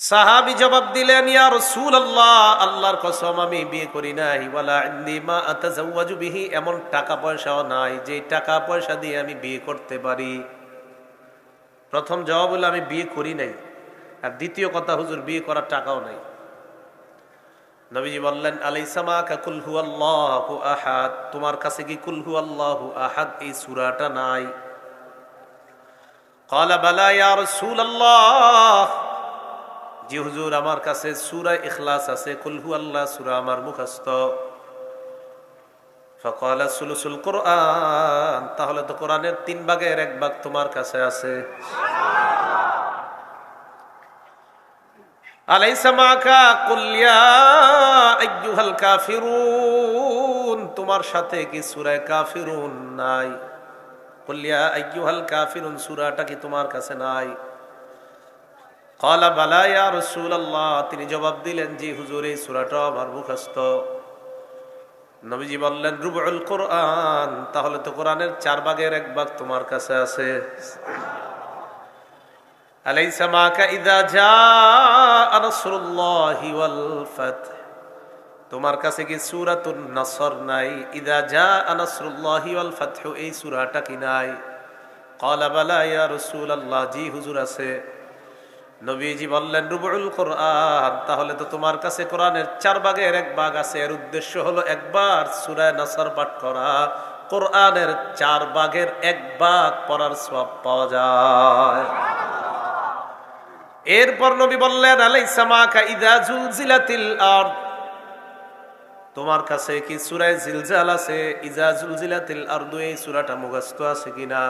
সাহাবী জবাব দিলেন, ইয়া রাসূলুল্লাহ, আল্লাহর কসম আমি বিয়ে করি নাই। ওয়ালা ইন্দি মা আতাজাওয়াজু বিহি, এমন টাকা পয়সাও নাই যে টাকা পয়সা দিয়ে আমি বিয়ে করতে পারি। প্রথম জবাব হলো আমি বিয়ে করি নাই, আর দ্বিতীয় কথা হুজুর বিয়ে করার টাকাও নাই। নবীজি বললেন, আলাইসা মাকা কুল হুয়াল্লাহু আহাদ, তোমার কাছে কি কুল হুয়াল্লাহু আহাদ এই সূরাটা নাই? ক্বালা বালা ইয়া রাসূলুল্লাহ, জি হুজুর আমার কাছে সূরা ইখলাস আছে, কুল হুয়াল্লাহ সূরা আমার মুখস্থ। ফাকালা সুলুসুল কুরআন, তাহলে তো কোরআনের 3 ভাগের 1 ভাগ তোমার কাছে আছে। আলাইসা মাকা কুল ইয়া আইয়ুহাল কাফিরুন, তোমার সাথে কি সূরা কাফিরুন নাই? কুল ইয়া আইয়ুহাল কাফিরুন সূরাটা কি তোমার কাছে নাই? ক্বালা বালা ইয়া রাসূলুল্লাহ, তিনি জবাব দিলেন, জি হুজুর এই সূরাটা আমার মুখস্থ। নবীজি বললেন, রুবুল কুরআন, তাহলে তো কোরআনের 4 ভাগের 1 ভাগ তোমার কাছে আছে। আলাইসা মাকা ইযা জাআ নাসরুল্লাহি ওয়াল ফাত, তোমার কাছে কি সূরাতুন নাসর নাই? ইযা জাআ নাসরুল্লাহি ওয়াল ফাত, এই সূরাটা কি নাই? ক্বালা বালা ইয়া রাসূলুল্লাহ, জি হুজুর আছে। নবীজি বললেন, রুবুল কুরআন, তাহলে তো তোমার কাছে কোরআনের 4 ভাগের 1 ভাগ আছে। এর উদ্দেশ্য হলো একবার সূরা নাসর পাঠ করা, কোরআনের 4 ভাগের 1 ভাগ পড়ার সওয়াব পাওয়া যায়। এরপর নবী বললেন, আলাইসা মাকা ইযা জুলজিলাতিল আরদ, তোমার কাছে কি সূরা জিলজাল আছে? ইযা জুলজিলাতিল আরদু, এই সূরাটা মুখস্থ আছে কিনা?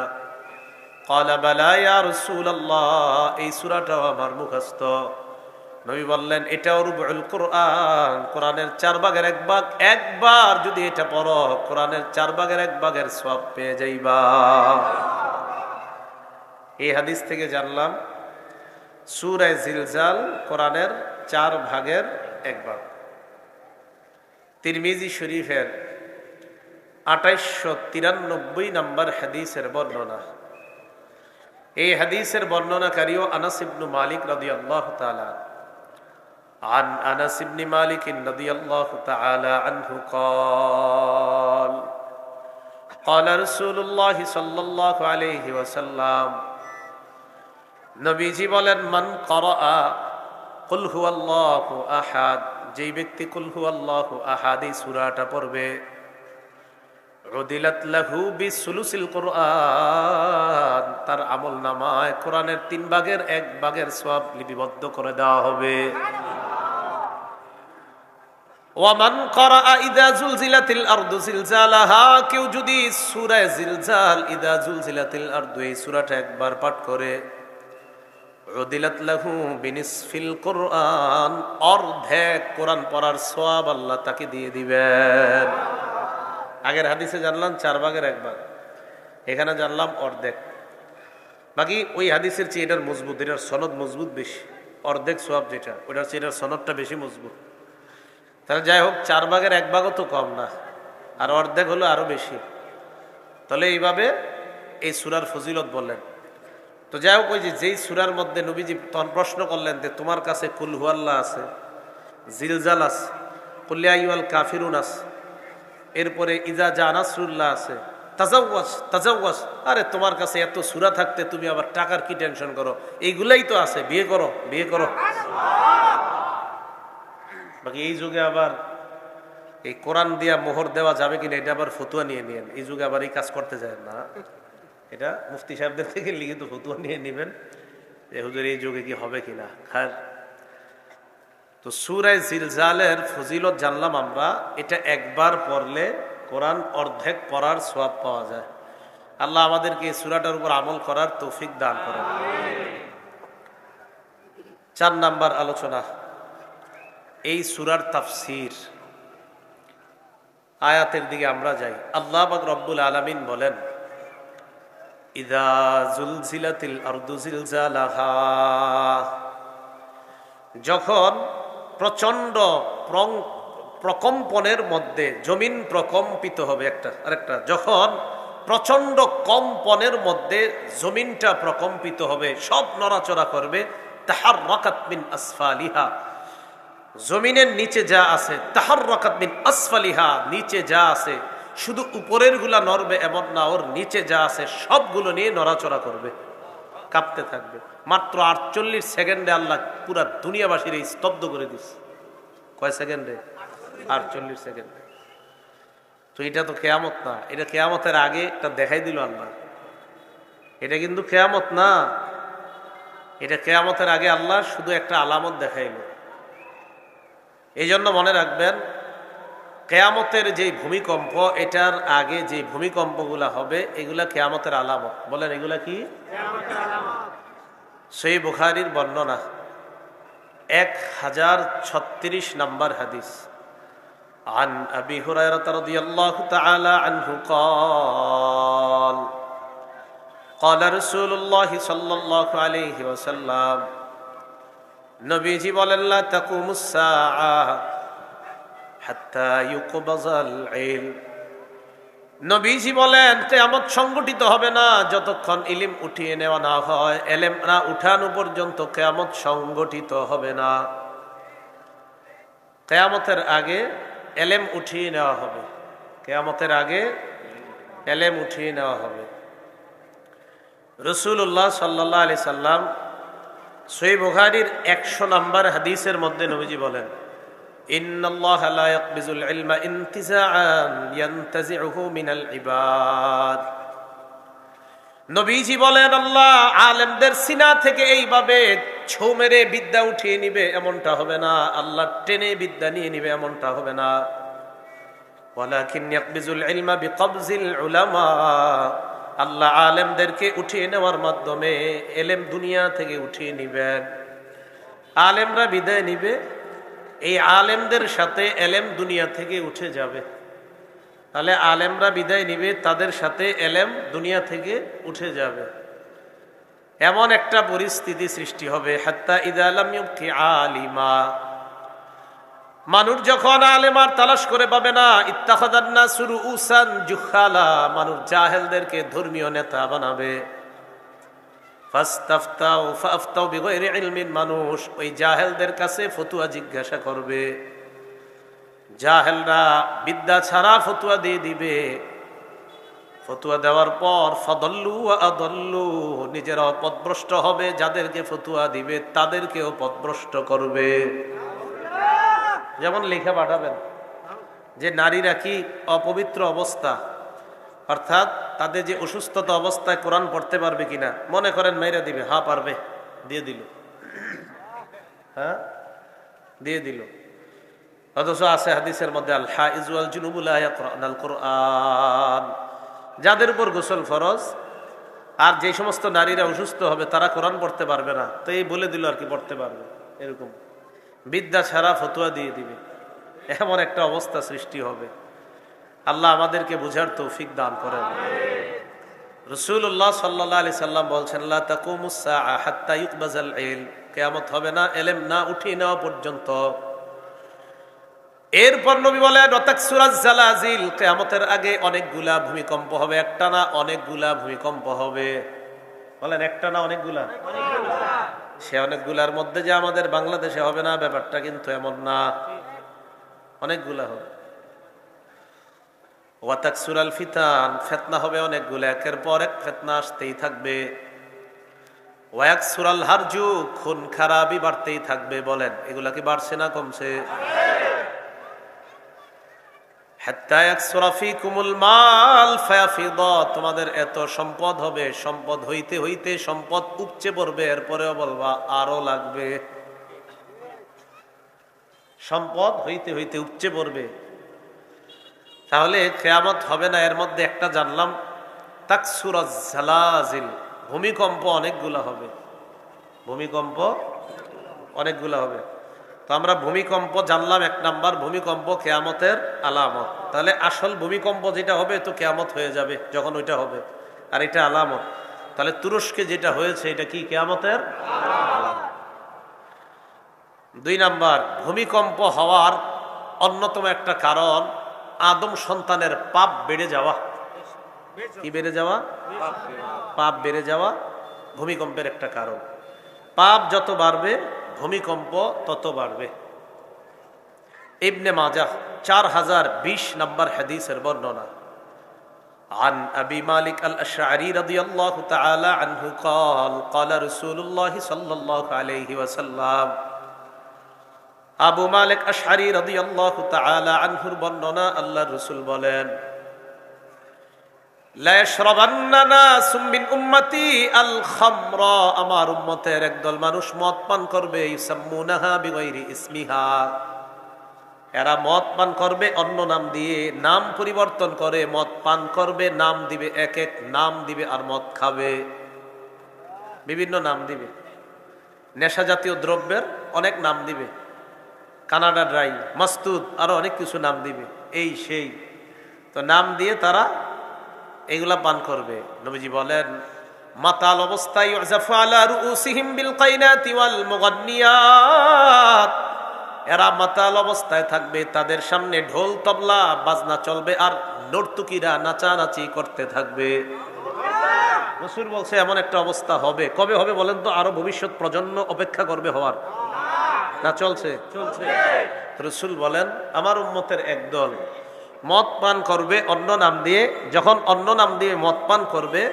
ক্বালা বালা ইয়া রাসূলুল্লাহ, এই সূরাটাও আমার মুখস্থ। নবী বললেন, এটাও রুবুল কুরআন, কোরআনের 4 ভাগের 1 ভাগ, একবার যদি এটা পড়ো কোরআনের 4 ভাগের 1 ভাগের সওয়াব পেয়ে যাইবা। এই হাদিস থেকে জানলাম সূরা জিলজাল কোরআনের 4 ভাগের 1 ভাগ। তিরমিজি শরীফের 2893 নম্বর হাদিসের বর্ণনা। এই হাদিসের বর্ণনাকারীও আনাস ইবনে মালিক রাদিয়াল্লাহু তাআলা। عن أنس بن مالك رضي الله تعالى عنه قال قال رسول الله صلى الله عليه وسلم, নবীজি বলেন, মান ক্বারাআ কুল হুয়াল্লাহু আহাদ, যেই ব্যক্তি কুল হুয়াল্লাহু আহাদ এই সূরাটা পড়বে, উদিলাত লাহু বিসুলুসিল কুরআন, তার আমলনামায় কোরআনের 3 ভাগের 1 ভাগের সওয়াব লিপিবদ্ধ করে দেওয়া হবে। ওয়া মান ক্বারাআ ইযা জুলজিলাতিল আরদু জিলজালাহা, কেউ যদি সূরা জিলজাল ইযা জুলজিলাতিল আরদু এই সূরাটা একবার পাঠ করে, উদিলাত লাহু বিনিসফিল কুরআন, অর্ধেক কোরআন পড়ার সওয়াব আল্লাহ তাকে দিয়ে দিবেন। আগের হাদিসে জানলাম 4 ভাগের 1 ভাগ, এখানে জানলাম অর্ধেক। বাকি ওই হাদিসের চেয়ে এটার মজবুত, এটার সনদ মজবুত বেশি। অর্ধেক সওয়াব যেটা, ওটার চেয়ে এটার সনদটা বেশি মজবুত। তাহলে যাই হোক, 4 ভাগের 1 ভাগও তো কম না, আর অর্ধেক হলো আরো বেশি। তাহলে এইভাবে এই সূরার ফজিলত বললেন। তো যাই হোক, ওই যেই সূরার মধ্যে নবীজি তখন প্রশ্ন করলেন যে তোমার কাছে কুল হুয়াল্লাহ আছে, জিলজাল আছে, কুল ইয়া আইয়ুহাল কাফিরুন আছে, এরপরে ইজা জা নাসরুল্লাহ আছে, তাজাওয়াজ তাজাওয়াজ, আরে তোমার কাছে এত সূরা থাকতে তুমি আবার টাকার কি টেনশন করো? এইগুলাই তো আছে, বিয়ে করো বিয়ে করো। বাকি এই যুগে আবার এই কোরআন দিয়া মোহর দেওয়া যাবে কিনা এটা আবার ফতুয়া নিয়ে নিয়েন। এই যুগে আবার এই কাজ করতে যায় না, এটা মুফতি সাহেবদের থেকে লিখিত ফতুয়া নিয়ে নেবেন যে হুজুর এই যুগে কি হবে কিনা। খায় তো সূরা জিলজালের ফজিলত জানলাম আমরা, এটা একবার পড়লে কোরআন অর্ধেক পড়ার সওয়াব পাওয়া যায়। আল্লাহ আমাদেরকে এই সূরাটার উপর আমল করার তৌফিক দান করেন। 4 নাম্বার আলোচনা, এই সূরার তাফসীর। আয়াতের দিকে আমরা যাই। আল্লাহ পাক রব্বুল আলামিন বলেন, ইযা জুলজিলাতিল আরদু জিলজালাহা, যখন প্রচন্ড প্রকম্পনের মধ্যে জমিন প্রকম্পিত হবে, আরেকটা, যখন প্রচন্ড কম্পনের মধ্যে জমিনটা প্রকম্পিত হবে, সব নড়াচড়া করবে, তাহাররাকাত মিন আসফালিহা, জমিনের নিচে যা আছে, তাহাররাকাত মিন আসফালিহা, নিচে যা আছে, শুধু উপরের গুলা নড়বে এমন না, ওর নিচে যা আছে সবগুলো নিয়ে নড়াচড়া করবে, কাঁপতে থাকবে। মাত্র 48 সেকেন্ডে আল্লাহ পুরা দুনিয়াবাসীর স্তব্ধ করে দিচ্ছে। কয় সেকেন্ডে? 48 সেকেন্ডে। তো এটা তো কেয়ামত না, এটা কেয়ামতের আগে একটা দেখাই দিল আল্লাহ। এটা কিন্তু কেয়ামত না, এটা কেয়ামতের আগে আল্লাহ শুধু একটা আলামত দেখাইল। এই জন্য মনে রাখবেন, কেয়ামতের যে ভূমিকম্প, এটার আগে যে ভূমিকম্পগুলা হবে এগুলা কেয়ামতের আলামত। বলেন এগুলা কি? সহিহ বুখারীর বর্ণনা 1036 নম্বর হাদিস। عن أبي هريرة رضي الله تعالى عنه قال قال رسول الله صلى الله عليه وسلم নবীজি বলেন লা তাকুমুস সাআহ হাত্তা ইউকবাযাল ইলম। নবীজি বলেন কিয়ামত সংগঠিত হবে না যতক্ষণ ইলম উঠিয়ে নেওয়া না হয়, ইলম না উঠানো পর্যন্ত কিয়ামত সংগঠিত হবে না। কিয়ামতের আগে ইলম উঠিয়ে নেওয়া হবে, কিয়ামতের আগে ইলম উঠিয়ে নেওয়া হবে। রাসূলুল্লাহ সাল্লাল্লাহু আলাইহি সাল্লাম সহিহ বুখারীর 100 নম্বর হাদিসের মধ্যে নবীজি বলেন, ইন্নাল্লাহা লা ইয়াকবিজুল ইলমা ইনতিজাআন ইয়ানতাজিউহু মিনাল ইবাদ। নবীজি বলেন, আল্লাহ আলেমদের সিনা থেকে এইভাবে ছৌ মেরে বিদ্যা উঠিয়ে নিবে এমনটা হবে না, আল্লাহ টেনে বিদ্যা নিয়ে নিবে এমনটা হবে না। ওয়ালাকিন ইয়াকবিজুল ইলমা বিকবজিল উলামা, আল্লাহ আলেমদেরকে উঠিয়ে নেওয়ার মাধ্যমে এলেম দুনিয়া থেকে উঠিয়ে নিবেন। আলেমরা বিদায় নিবে, এই আলেমদের সাথে এলেম দুনিয়া থেকে উঠে যাবে। তাহলে আলেমরা বিদায় নিবে, তাদের সাথে এলেম দুনিয়া থেকে উঠে যাবে। এমন একটা পরিস্থিতি সৃষ্টি হবে, হাত্তা ইযা লাম ইউবকি আলিমা, মানুষ যখন আলেমার তালাশ করে পাবে না, ইত্তাখাযান নাসু রুউসান জুহালা, মানুষ জাহেলদেরকে ধর্মীয় নেতা বানাবে। ফাস্তাফতাউ ফাফতাউ বিগাইরি ইলমিন, মানুষ ওই জাহেলদের কাছে ফতোয়া জিজ্ঞাসা করবে। জাহেলরা বিদ্যা ছাড়া ফতোয়া দিয়ে দিবে। ফতোয়া দেওয়ার পর ফাদাল্লু ওয়া আদাল্লু, নিজেরাও পথভ্রষ্ট হবে, যাদেরকে ফতোয়া দিবে তাদেরকেও পথভ্রষ্ট করবে। যেমন লিখে পাঠাবেন যে নারীরা কি অপবিত্র অবস্থা, অর্থাৎ তাদের যে অসুস্থতা অবস্থায় কোরআন পড়তে পারবে কিনা, মনে করেন মেয়েরা দিবে, হ্যাঁ পারবে, দিয়ে দিল, হ্যাঁ দিয়ে দিল। অথচ আছে হাদিসের মধ্যে আল হাইজ ওয়াল জুনুবু লা ইয়াকরাউনাল কুরআন, যাদের উপর গোসল ফরজ আর যে সমস্ত নারীরা অসুস্থ হবে তারা কোরআন পড়তে পারবে না, তো এই বলে দিল আর কি পড়তে পারবে। এরকম বিদ্যা ছাড়া ফতোয়া দিয়ে দিবে, এমন একটা অবস্থা সৃষ্টি হবে। আল্লাহ আমাদেরকে বুঝার তৌফিক দান করেন। রাসূলুল্লাহ সাল্লাল্লাহু আলাইহি সাল্লাম বলছেন, লা তাকুমুস সাআ হাত্তা ইউকবাযাল ইলম, কিয়ামত হবে না ইলম না উঠিয়ে নেওয়া পর্যন্ত। এরপর নবী বলেন, ওয়াতাকসুরাজ জালাজিল, কিয়ামতের আগে অনেকগুলা ভূমিকম্প হবে, একটা না অনেকগুলা ভূমিকম্প হবে। বলেন একটা না অনেকগুলা? সে অনেকগুলার মধ্যে যে আমাদের বাংলাদেশে হবে না ব্যাপারটা কিন্তু এমন না, অনেকগুলা হবে। ওয়াতাকসুরাল ফিতান, ফিতনা হবে অনেকগুলো, একের পর এক ফিতনা আসতেই থাকবে। ওয়ায়াকসুরাল হারজু, খুন খারাপি বাড়তেই থাকবে। বলেন এগুলা কি বাড়ছে না কমছে? হাত্তা ইয়াকসুরা ফীকুমুল মাল ফায়াফিদা, তোমাদের এত সম্পদ হবে, সম্পদ হইতে হইতে সম্পদ উপচে পড়বে, এরপরেও বলবা আরো লাগবে। সম্পদ হইতে হইতে উপচে পড়বে। তাহলে কিয়ামত হবে না, এর মধ্যে একটা জানলাম, তাকসুরাজ জালাজিল, ভূমিকম্প অনেকগুলা হবে, ভূমিকম্প অনেকগুলা হবে। তো আমরা ভূমিকম্প জানলাম, এক নাম্বার ভূমিকম্প কিয়ামতের আলামত। তাহলে আসল ভূমিকম্প যেটা হবে তো কিয়ামত হয়ে যাবে যখন ওইটা হবে, আর এটা আলামত। তাহলে তুরস্কে যেটা হয়েছে এটা কি কিয়ামতের আলামত। দুই নাম্বার, ভূমিকম্প হওয়ার অন্যতম একটা কারণ আদম সন্তানের পাপ বেড়ে যাওয়া। কি বেড়ে যাওয়া? পাপ বেড়ে যাওয়া ভূমিকম্পের একটা কারণ। পাপ যত বাড়বে ভূমিকম্প তত বাড়বে। ইবনে মাজাহ 4020 নম্বর হাদিসের বর্ণনা। عن أبي مالك الأشعري رضي الله تعالى عنه قال قال رسول الله صلى الله عليه وسلم আবু মালিক আশআরী রাদিয়াল্লাহু তাআলা আনহুর বর্ণনা, আল্লাহর রাসূল বলেন, লা ইয়াশরাবান্না নাসুম মিন উম্মতি আল খামরা, আমার উম্মতের একদল মানুষ মদ পান করবে, ইউসাম্মুনাহা বিগাইরি ইসমিহা, এরা মদ পান করবে অন্য নাম দিয়ে, নাম পরিবর্তন করে মদ পান করবে, নাম দিবে এক এক নাম দিবে, আর মদ খাবে বিভিন্ন নাম দিবে। নেশা জাতীয় দ্রব্যের অনেক নাম দিবে, কানাডা ড্রাই, মাস্তুদ, আরো অনেক কিছু নাম দিবে, এই সেই। তো নাম দিয়ে তারা এগুলা পান করবে। নবীজি বলেন, মাতাল অবস্থায় ইউযাফু আলা রুউসিহিম বিল কাইনাতি ওয়াল মুগান্নিয়াত, এরা মাতাল অবস্থায় থাকবে, তাদের সামনে ঢোল তবলা বাজনা চলবে আর নর্তকীরা নাচানাচি করতে থাকবে। রাসূল বলছে এমন একটা অবস্থা হবে। কবে হবে বলেন তো? আরো ভবিষ্যৎ প্রজন্ম অপেক্ষা করবে হওয়ার, না চলছে? চলছে। রাসূল বলেন, আমার উম্মতের একদল মদ পান করবে অন্য নাম দিয়ে। যখন অন্য নাম দিয়ে মদ পান করবে,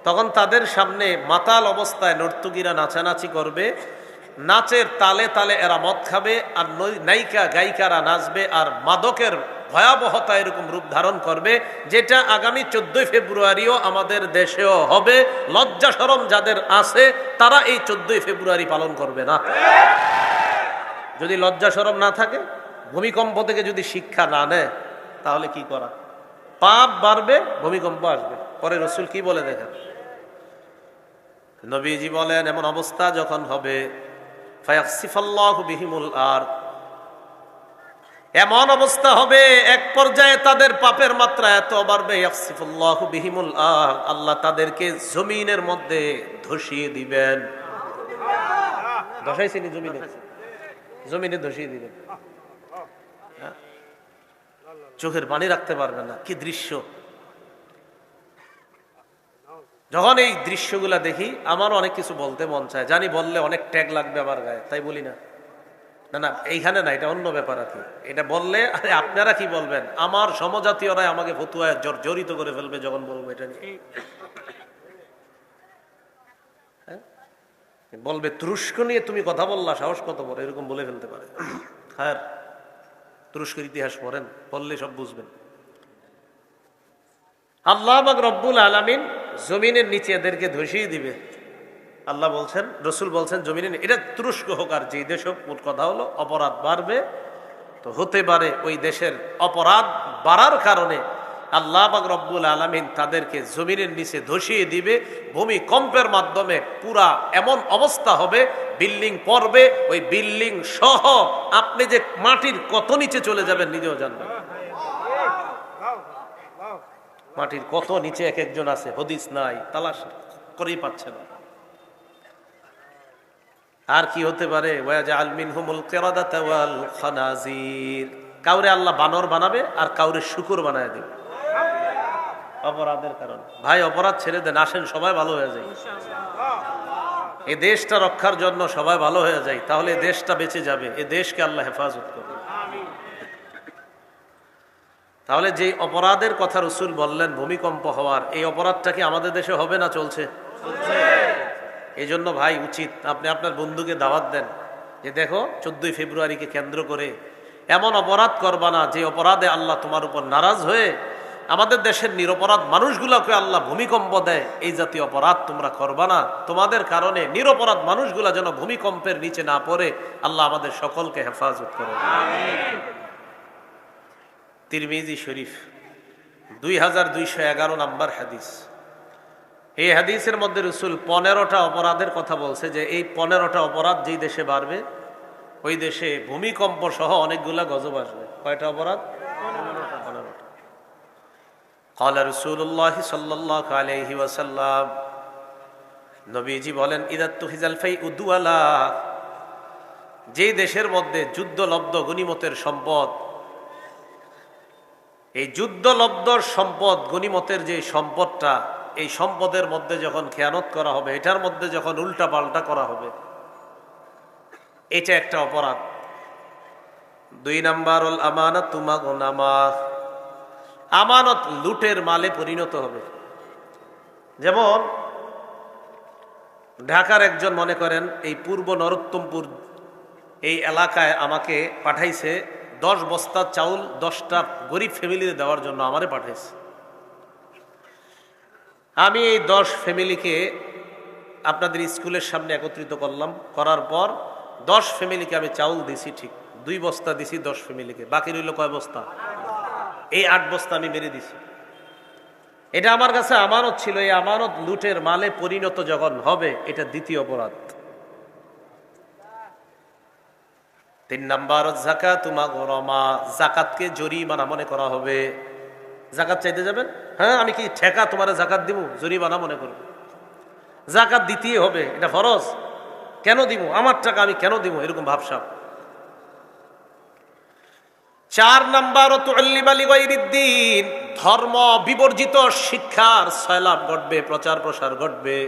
তখন তাদের সামনে মাতাল অবস্থায় নর্তকীরা নাচানাচি করবে, নাচের তালে তালে এরা মদ খাবে, আর নায়িকা গায়িকারা নাচবে, আর মাদকের ভয়াবহতা এরকম রূপ ধারণ করবে, যেটা আগামী 14 ফেব্রুয়ারিও আমাদের দেশেও হবে। লজ্জা শরম যাদের আছে তারা এই 14 ফেব্রুয়ারি পালন করবে না। যদি লজ্জা শরম না থাকে, ভূমিকম্প থেকে যদি শিক্ষা না নেয়, তাহলে কি করা? পাপ বাড়বে, ভূমিকম্প আসবে। পরে রাসূল কি বলে দেখেন, নবীজি বলেন, এমন অবস্থা যখন হবে, ফায়াখসিফাল্লাহু বিহিমুল আরদ, এমন অবস্থা হবে এক পর্যায়ে তাদের পাপের মাত্রা এত বাড়বে, ইয়াখসিফুল্লাহু বিহিমুল আরদ, আল্লাহ তাদেরকে জমিনের মধ্যে ধসিয়ে দিবেন। ধসাইছেন জমিনে, জমিনে ধসিয়ে দিবেন, চোখের পানি রাখতে পারবে না। কি দৃশ্য! যখন এই দৃশ্যগুলা দেখি আমার অনেক কিছু বলতে মন চায়, জানি বললে অনেক ট্যাগ লাগবে আমার গায়ে, তাই বলি না। না না, এইখানে না, এটা অন্য ব্যাপার আর কি। এটা বললে আরে আপনারা কি বলবেন, আমার সমজাতীয়রাই আমাকে ফতুয়ায় জড়িত করে ফেলবে যখন বলবো এটা নিয়ে। বলবে তুরস্ক নিয়ে তুমি কথা বললা, সাহস কত বড়, এরকম বলে ফেলতে পারে। হ্যাঁ, তুরস্কের ইতিহাস পড়েন, পড়লে সব বুঝবেন। আল্লাহ পাক রব্বুল আলামিন জমিনের নিচে এদেরকে ধসিয়ে দিবে। আল্লাহ বলছেন, রাসূল বলছেন, জমিনের, এটা তুরস্ক হোক আর যে দেশ হোক, মোট কথা হলো অপরাধ বাড়বে। তো হতে পারে ওই দেশের অপরাধ বাড়ার কারণে আল্লাহ পাক রব্বুল আলামিন তাদেরকে জমিনের নিচে ধসিয়ে দিবে। ভূমিকম্পের মাধ্যমে পুরা এমন অবস্থা হবে, বিল্ডিং পড়বে, ওই বিল্ডিং সহ আপনি যে মাটির কত নিচে চলে যাবেন নিজেও জানবেন। মাটির কত নিচে এক একজন আছে, হদিস নাই, তালাশ করেই পাচ্ছে না। আর কি হতে পারে? ওয়াজআল মিনহুমুল কিরাদাতা ওয়াল খানাজির, কাউরে আল্লাহ বানর বানাবে আর কাউরে শুকর বানায় দেবে অপরাধের কারণে। ভাই, অপরাধ ছেড়ে দেন, আসেন সবাই ভালো হয়ে যায়। এই দেশটা রক্ষার জন্য সবাই ভালো হয়ে যায়, তাহলে এই দেশটা বেঁচে যাবে, এই দেশকে আল্লাহ হেফাজত করবে। তাহলে যে অপরাধের কথা রাসূল বললেন ভূমিকম্প হওয়ার, এই অপরাধটা কি আমাদের দেশে হবে না চলছে? এই জন্য ভাই উচিত আপনি আপনার বন্ধুকে দাওয়াত দেন যে দেখো 14 ফেব্রুয়ারিকে কেন্দ্র করে এমন অপরাধ করবা না যে অপরাধে আল্লাহ তোমার উপর নারাজ হয়ে আমাদের দেশের নিরপরাধ মানুষগুলোকে আল্লাহ ভূমিকম্প দেয়। এই জাতীয় অপরাধ তোমরা করবা না, তোমাদের কারণে নিরপরাধ মানুষগুলা যেন ভূমিকম্পের নিচে না পড়ে। আল্লাহ আমাদের সকলকে হেফাজত করে। তিরমিজি শরীফ 2211 নম্বর হাদিস। এই হাদিসের মধ্যে রাসূল 15টা অপরাধের কথা বলছে, যে এই 15টা অপরাধ যেই দেশে বাড়বে ওই দেশে ভূমিকম্প সহ অনেকগুলা গজব আসবে। কয়টা অপরাধ? 15টা। قال رسول الله صلى الله عليه وسلم, নবীজি বলেন, ইযা তুহিজাল ফাইউ দুওয়ালা, যেই দেশের মধ্যে যুদ্ধলব্ধ গনিমতের সম্পদ, এই যুদ্ধলব্ধ সম্পদ গনিমতের যে সম্পদটা এই সম্পদের মধ্যে যখন খেয়ানত করা হবে, এটার মধ্যে যখন উল্টা পাল্টা করা হবে, এটা একটা অপরাধ। 2 নাম্বার হল আমানত তুমাগনামা, আমানত লুটের মালে পরিণত হবে। যেমন ঢাকার একজন মনে করেন এই পূর্ব নরোত্তমপুর এই এলাকায় আমাকে পাঠাইছে 10 বস্তা চাউল 10টা গরিব ফ্যামিলিতে দেওয়ার জন্য আমারে পাঠাইছে। আমি এই 10 ফ্যামিলিকে আপনাদের স্কুলের সামনে একত্রিত করলাম, করার পর 10 ফ্যামিলিকে আমি চাউল দিছি, ঠিক 2 বস্তা দিছি 10 ফ্যামিলিকে, বাকি রইল কয় বস্তা? এই 8 বস্তা আমি মেরে দিছি। এটা আমার কাছে আমানত ছিল, এই আমানত লুটের মালে পরিণত যখন হবে, এটা দ্বিতীয় অপরাধ। 3 নাম্বার যাকাত মাগরামা, যাকাতকে জরিমানা মনে করা হবে। যাকাত চাইতে যাবেন, হ্যাঁ আমি কি ঠেকা তোমারে যাকাত দিব, জরিমানা মনে করবে। যাকাত দিতেই হবে, এটা ফরজ, কেন দিব, আমার টাকা আমি কেন দিব, এরকম ভাবসাব। 4 নাম্বার তুআল্লিমা লিগাইরিদ্দিন, ধর্ম বিবর্জিত শিক্ষার সয়লাভ ঘটবে, প্রচার প্রসার ঘটবে।